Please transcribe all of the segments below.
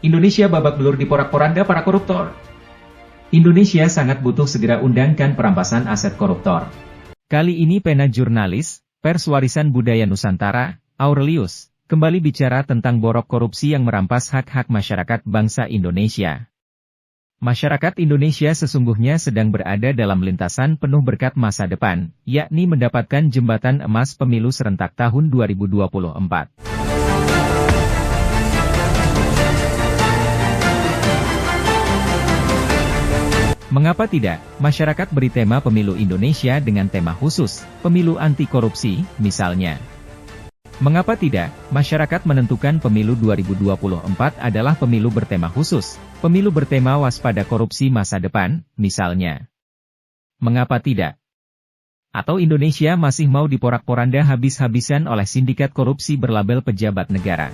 Indonesia babak belur diporak-poranda para koruptor. Indonesia sangat butuh segera undangkan perampasan aset koruptor. Kali ini pena jurnalis, pers warisan budaya Nusantara, Aurelius, kembali bicara tentang borok korupsi yang merampas hak-hak masyarakat bangsa Indonesia. Masyarakat Indonesia sesungguhnya sedang berada dalam lintasan penuh berkat masa depan, yakni mendapatkan jembatan emas pemilu serentak tahun 2024. Mengapa tidak, masyarakat beri tema pemilu Indonesia dengan tema khusus, pemilu anti korupsi, misalnya. Mengapa tidak, masyarakat menentukan pemilu 2024 adalah pemilu bertema khusus, pemilu bertema waspada korupsi masa depan, misalnya. Mengapa tidak? Atau Indonesia masih mau diporak-poranda habis-habisan oleh sindikat korupsi berlabel pejabat negara?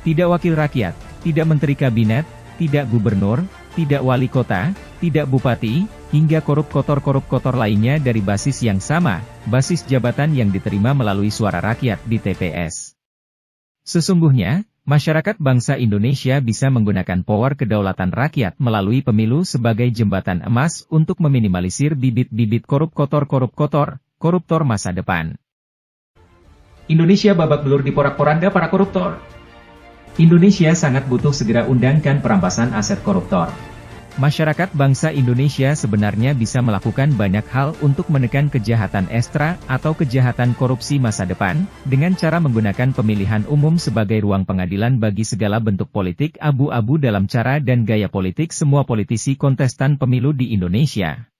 Tidak wakil rakyat, tidak menteri kabinet, tidak gubernur, tidak wali kota, tidak bupati, hingga koruptor lainnya dari basis yang sama, basis jabatan yang diterima melalui suara rakyat di TPS. Sesungguhnya, masyarakat bangsa Indonesia bisa menggunakan power kedaulatan rakyat melalui pemilu sebagai jembatan emas untuk meminimalisir bibit-bibit koruptor masa depan. Indonesia babak belur diporak-poranda para koruptor. Indonesia sangat butuh segera undangkan perampasan aset koruptor. Masyarakat bangsa Indonesia sebenarnya bisa melakukan banyak hal untuk menekan kejahatan ekstra atau kejahatan korupsi masa depan, dengan cara menggunakan pemilihan umum sebagai ruang pengadilan bagi segala bentuk politik abu-abu dalam cara dan gaya politik semua politisi kontestan pemilu di Indonesia.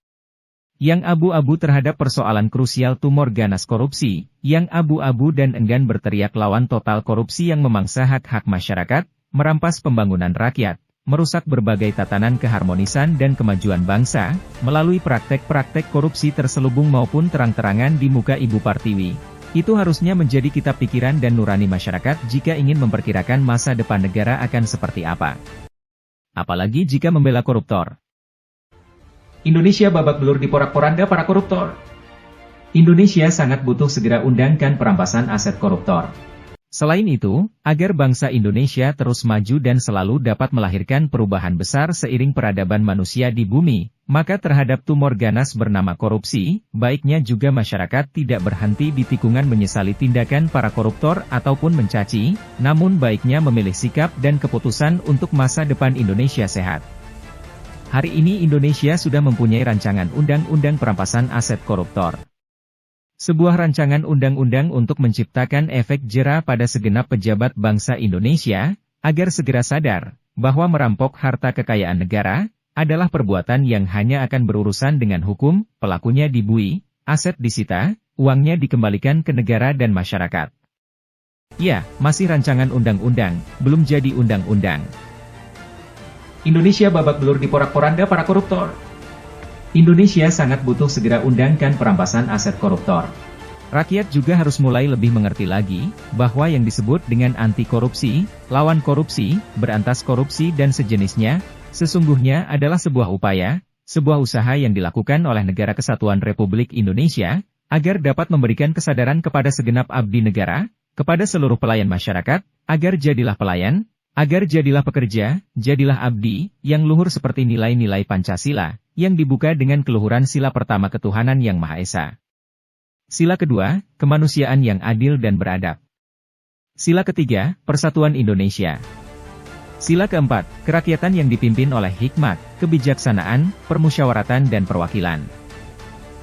Yang abu-abu terhadap persoalan krusial tumor ganas korupsi, yang abu-abu dan enggan berteriak lawan total korupsi yang memangsa hak-hak masyarakat, merampas pembangunan rakyat, merusak berbagai tatanan keharmonisan dan kemajuan bangsa, melalui praktek-praktek korupsi terselubung maupun terang-terangan di muka Ibu Partiwi. Itu harusnya menjadi kitab pikiran dan nurani masyarakat jika ingin memperkirakan masa depan negara akan seperti apa. Apalagi jika membela koruptor. Indonesia babak belur diporak-poranda para koruptor. Indonesia sangat butuh segera undangkan perampasan aset koruptor. Selain itu, agar bangsa Indonesia terus maju dan selalu dapat melahirkan perubahan besar seiring peradaban manusia di bumi, maka terhadap tumor ganas bernama korupsi, baiknya juga masyarakat tidak berhenti di tikungan menyesali tindakan para koruptor ataupun mencaci, namun baiknya memilih sikap dan keputusan untuk masa depan Indonesia sehat. Hari ini Indonesia sudah mempunyai rancangan undang-undang perampasan aset koruptor. Sebuah rancangan undang-undang untuk menciptakan efek jera pada segenap pejabat bangsa Indonesia, agar segera sadar, bahwa merampok harta kekayaan negara, adalah perbuatan yang hanya akan berurusan dengan hukum, pelakunya dibui, aset disita, uangnya dikembalikan ke negara dan masyarakat. Ya, masih rancangan undang-undang, belum jadi undang-undang. Indonesia babak belur diporak-poranda para koruptor. Indonesia sangat butuh segera undangkan perampasan aset koruptor. Rakyat juga harus mulai lebih mengerti lagi, bahwa yang disebut dengan anti korupsi, lawan korupsi, berantas korupsi dan sejenisnya, sesungguhnya adalah sebuah upaya, sebuah usaha yang dilakukan oleh Negara Kesatuan Republik Indonesia, agar dapat memberikan kesadaran kepada segenap abdi negara, kepada seluruh pelayan masyarakat, agar jadilah pelayan, agar jadilah pekerja, jadilah abdi, yang luhur seperti nilai-nilai Pancasila, yang dibuka dengan keluhuran sila pertama ketuhanan yang Maha Esa. Sila kedua, kemanusiaan yang adil dan beradab. Sila ketiga, persatuan Indonesia. Sila keempat, kerakyatan yang dipimpin oleh hikmat, kebijaksanaan, permusyawaratan dan perwakilan.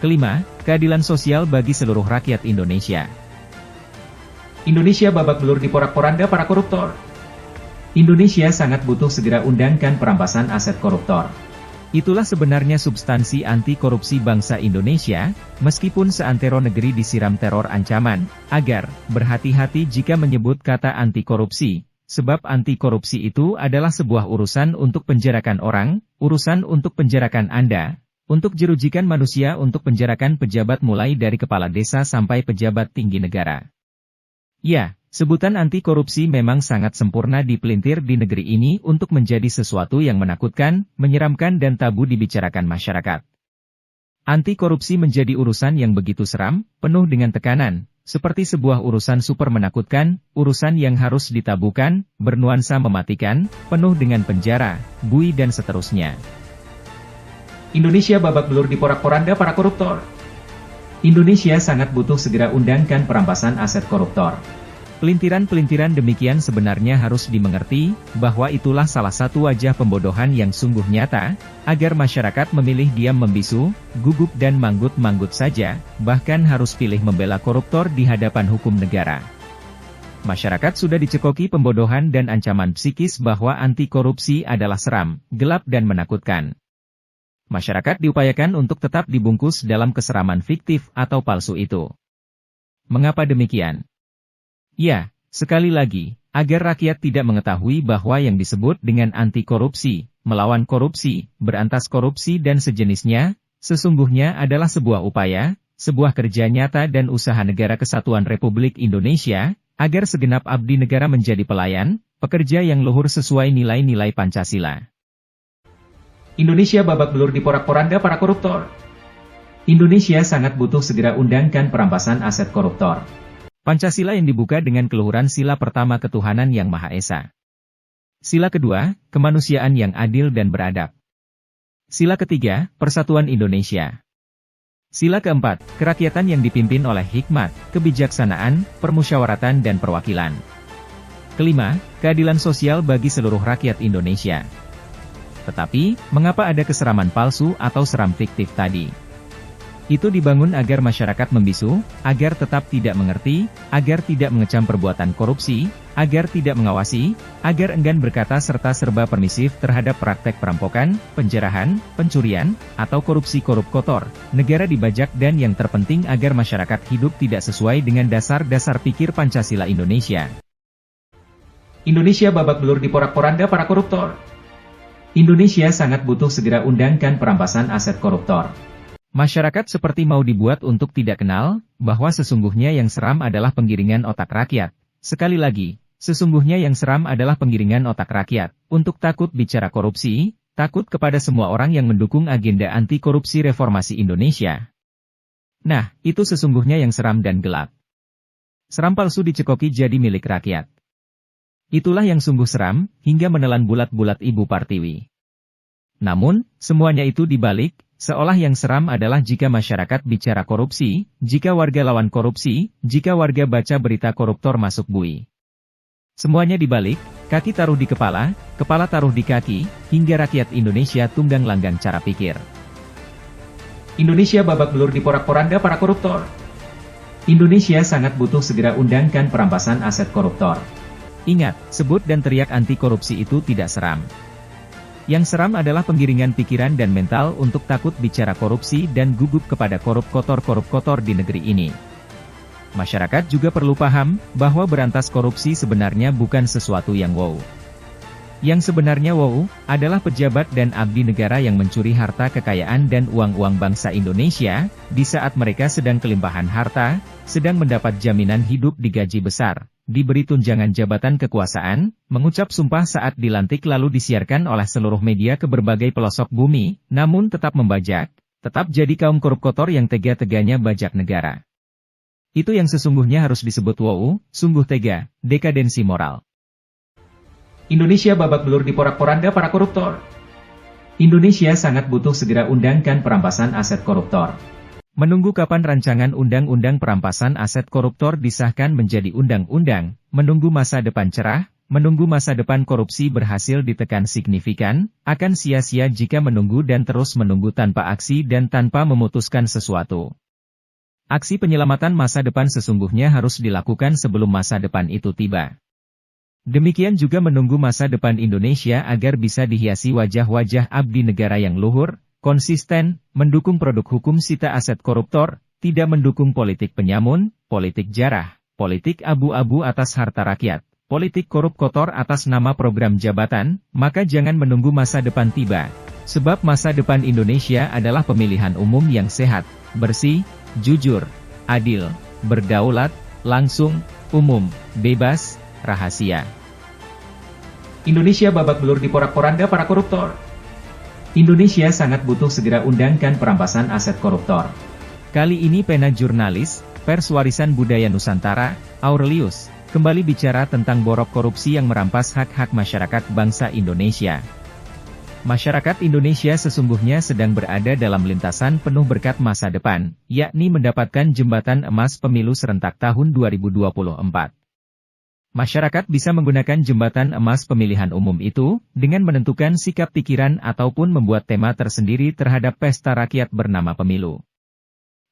Kelima, keadilan sosial bagi seluruh rakyat Indonesia. Indonesia babak belur diporak-poranda para koruptor. Indonesia sangat butuh segera undangkan perampasan aset koruptor. Itulah sebenarnya substansi anti-korupsi bangsa Indonesia, meskipun seantero negeri disiram teror ancaman, agar berhati-hati jika menyebut kata anti-korupsi, sebab anti-korupsi itu adalah sebuah urusan untuk penjarakan orang, urusan untuk penjarakan Anda, untuk jerujikan manusia untuk penjarakan pejabat mulai dari kepala desa sampai pejabat tinggi negara. Ya, sebutan anti korupsi memang sangat sempurna dipelintir di negeri ini untuk menjadi sesuatu yang menakutkan, menyeramkan dan tabu dibicarakan masyarakat. Anti korupsi menjadi urusan yang begitu seram, penuh dengan tekanan, Seperti sebuah urusan super menakutkan, urusan yang harus ditabukan, bernuansa mematikan, penuh dengan penjara, bui dan seterusnya. Indonesia babak belur diporak-poranda para koruptor. Indonesia sangat butuh segera undangkan perampasan aset koruptor. Pelintiran-pelintiran demikian sebenarnya harus dimengerti, bahwa itulah salah satu wajah pembodohan yang sungguh nyata, agar masyarakat memilih diam membisu, gugup dan manggut-manggut saja, bahkan harus pilih membela koruptor di hadapan hukum negara. Masyarakat sudah dicekoki pembodohan dan ancaman psikis bahwa anti korupsi adalah seram, gelap dan menakutkan. Masyarakat diupayakan untuk tetap dibungkus dalam keseraman fiktif atau palsu itu. Mengapa demikian? Ya, sekali lagi, agar rakyat tidak mengetahui bahwa yang disebut dengan anti korupsi, melawan korupsi, berantas korupsi dan sejenisnya, sesungguhnya adalah sebuah upaya, sebuah kerja nyata dan usaha Negara Kesatuan Republik Indonesia, agar segenap abdi negara menjadi pelayan, pekerja yang luhur sesuai nilai-nilai Pancasila. Indonesia babak belur diporak-poranda para koruptor. Indonesia sangat butuh segera undangkan perampasan aset koruptor. Pancasila yang dibuka dengan keluhuran sila pertama ketuhanan yang Maha Esa. Sila kedua, kemanusiaan yang adil dan beradab. Sila ketiga, persatuan Indonesia. Sila keempat, kerakyatan yang dipimpin oleh hikmat, kebijaksanaan, permusyawaratan dan perwakilan. Kelima, keadilan sosial bagi seluruh rakyat Indonesia. Tetapi, mengapa ada keseraman palsu atau seram fiktif tadi? Itu dibangun agar masyarakat membisu, agar tetap tidak mengerti, agar tidak mengecam perbuatan korupsi, agar tidak mengawasi, agar enggan berkata serta serba permisif terhadap praktek perampokan, penjarahan, pencurian, atau korupsi korup kotor, negara dibajak dan yang terpenting agar masyarakat hidup tidak sesuai dengan dasar-dasar pikir Pancasila Indonesia. Indonesia babak belur diporak-poranda para koruptor. Indonesia sangat butuh segera undangkan perampasan aset koruptor. Masyarakat seperti mau dibuat untuk tidak kenal, bahwa sesungguhnya yang seram adalah penggiringan otak rakyat. Sekali lagi, sesungguhnya yang seram adalah penggiringan otak rakyat, untuk takut bicara korupsi, takut kepada semua orang yang mendukung agenda anti korupsi reformasi Indonesia. Nah, itu sesungguhnya yang seram dan gelap. Seram palsu dicekoki jadi milik rakyat. Itulah yang sungguh seram, hingga menelan bulat-bulat Ibu Partiwi. Namun, semuanya itu dibalik, seolah yang seram adalah jika masyarakat bicara korupsi, jika warga lawan korupsi, jika warga baca berita koruptor masuk bui. Semuanya dibalik, kaki taruh di kepala taruh di kaki, hingga rakyat Indonesia tunggang langgang cara pikir. Indonesia babak belur diporak-poranda para koruptor. Indonesia sangat butuh segera undangkan perampasan aset koruptor. Ingat, sebut dan teriak anti korupsi itu tidak seram. Yang seram adalah penggiringan pikiran dan mental untuk takut bicara korupsi dan gugup kepada korup kotor di negeri ini. Masyarakat juga perlu paham, bahwa berantas korupsi sebenarnya bukan sesuatu yang wow. Yang sebenarnya wow, adalah pejabat dan abdi negara yang mencuri harta kekayaan dan uang-uang bangsa Indonesia, di saat mereka sedang kelimpahan harta, sedang mendapat jaminan hidup digaji besar, diberi tunjangan jabatan kekuasaan, mengucap sumpah saat dilantik lalu disiarkan oleh seluruh media ke berbagai pelosok bumi, namun tetap membajak, tetap jadi kaum korup kotor yang tega-teganya bajak negara. Itu yang sesungguhnya harus disebut wow, sungguh tega, dekadensi moral. Indonesia babak belur diporak-poranda para koruptor. Indonesia sangat butuh segera undangkan perampasan aset koruptor. Menunggu kapan rancangan undang-undang perampasan aset koruptor disahkan menjadi undang-undang, menunggu masa depan cerah, menunggu masa depan korupsi berhasil ditekan signifikan, akan sia-sia jika menunggu dan terus menunggu tanpa aksi dan tanpa memutuskan sesuatu. Aksi penyelamatan masa depan sesungguhnya harus dilakukan sebelum masa depan itu tiba. Demikian juga menunggu masa depan Indonesia agar bisa dihiasi wajah-wajah abdi negara yang luhur, konsisten, mendukung produk hukum sita aset koruptor, tidak mendukung politik penyamun, politik jarah, politik abu-abu atas harta rakyat, politik korup kotor atas nama program jabatan, maka jangan menunggu masa depan tiba. Sebab masa depan Indonesia adalah pemilihan umum yang sehat, bersih, jujur, adil, berdaulat, langsung, umum, bebas, rahasia. Indonesia babak belur diporak-poranda para koruptor. Indonesia sangat butuh segera undangkan perampasan aset koruptor. Kali ini pena jurnalis, Pers Warisan Budaya Nusantara, Aurelius, kembali bicara tentang borok korupsi yang merampas hak-hak masyarakat bangsa Indonesia. Masyarakat Indonesia sesungguhnya sedang berada dalam lintasan penuh berkat masa depan, yakni mendapatkan jembatan emas pemilu serentak tahun 2024. Masyarakat bisa menggunakan jembatan emas pemilihan umum itu, dengan menentukan sikap pikiran ataupun membuat tema tersendiri terhadap pesta rakyat bernama pemilu.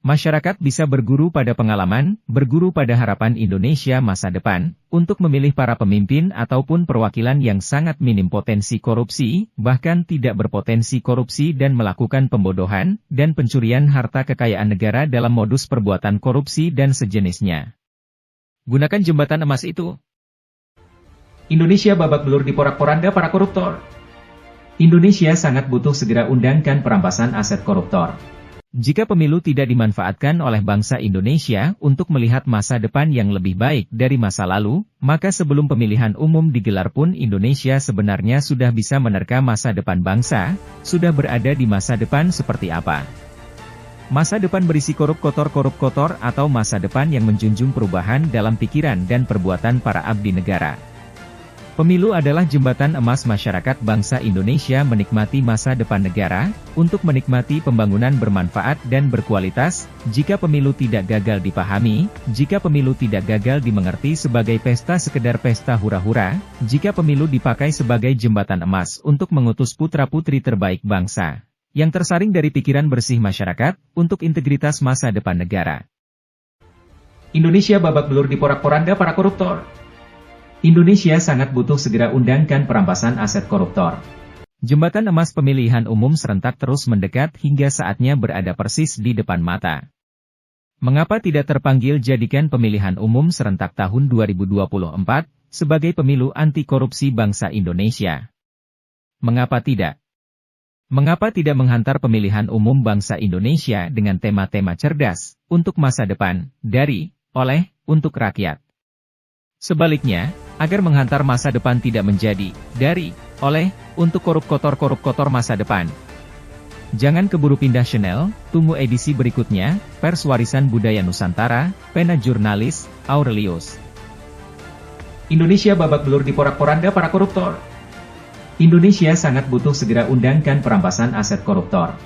Masyarakat bisa berguru pada pengalaman, berguru pada harapan Indonesia masa depan, untuk memilih para pemimpin ataupun perwakilan yang sangat minim potensi korupsi, bahkan tidak berpotensi korupsi dan melakukan pembodohan, dan pencurian harta kekayaan negara dalam modus perbuatan korupsi dan sejenisnya. Gunakan jembatan emas itu. Indonesia babak belur diporak-poranda para koruptor. Indonesia sangat butuh segera undangkan perampasan aset koruptor. Jika pemilu tidak dimanfaatkan oleh bangsa Indonesia untuk melihat masa depan yang lebih baik dari masa lalu, maka sebelum pemilihan umum digelar pun Indonesia sebenarnya sudah bisa menerka masa depan bangsa, sudah berada di masa depan seperti apa. Masa depan berisi korup kotor atau masa depan yang menjunjung perubahan dalam pikiran dan perbuatan para abdi negara. Pemilu adalah jembatan emas masyarakat bangsa Indonesia menikmati masa depan negara, untuk menikmati pembangunan bermanfaat dan berkualitas. Jika pemilu tidak gagal dipahami, jika pemilu tidak gagal dimengerti sebagai pesta sekedar pesta hura-hura, jika pemilu dipakai sebagai jembatan emas untuk mengutus putra-putri terbaik bangsa, yang tersaring dari pikiran bersih masyarakat, untuk integritas masa depan negara. Indonesia babak belur diporak-poranda para koruptor. Indonesia sangat butuh segera undangkan perampasan aset koruptor. Jembatan emas pemilihan umum serentak terus mendekat hingga saatnya berada persis di depan mata. Mengapa tidak terpanggil jadikan pemilihan umum serentak tahun 2024 sebagai pemilu anti korupsi bangsa Indonesia? Mengapa tidak? Mengapa tidak menghantar pemilihan umum bangsa Indonesia dengan tema-tema cerdas, untuk masa depan, dari, oleh, untuk rakyat? Sebaliknya, agar menghantar masa depan tidak menjadi, dari, oleh, untuk korup kotor masa depan. Jangan keburu pindah channel, tunggu edisi berikutnya. Pers Warisan Budaya Nusantara, Pena Jurnalis, Aurelius. Indonesia babak belur diporak-poranda para koruptor. Indonesia sangat butuh segera undangkan perampasan aset koruptor.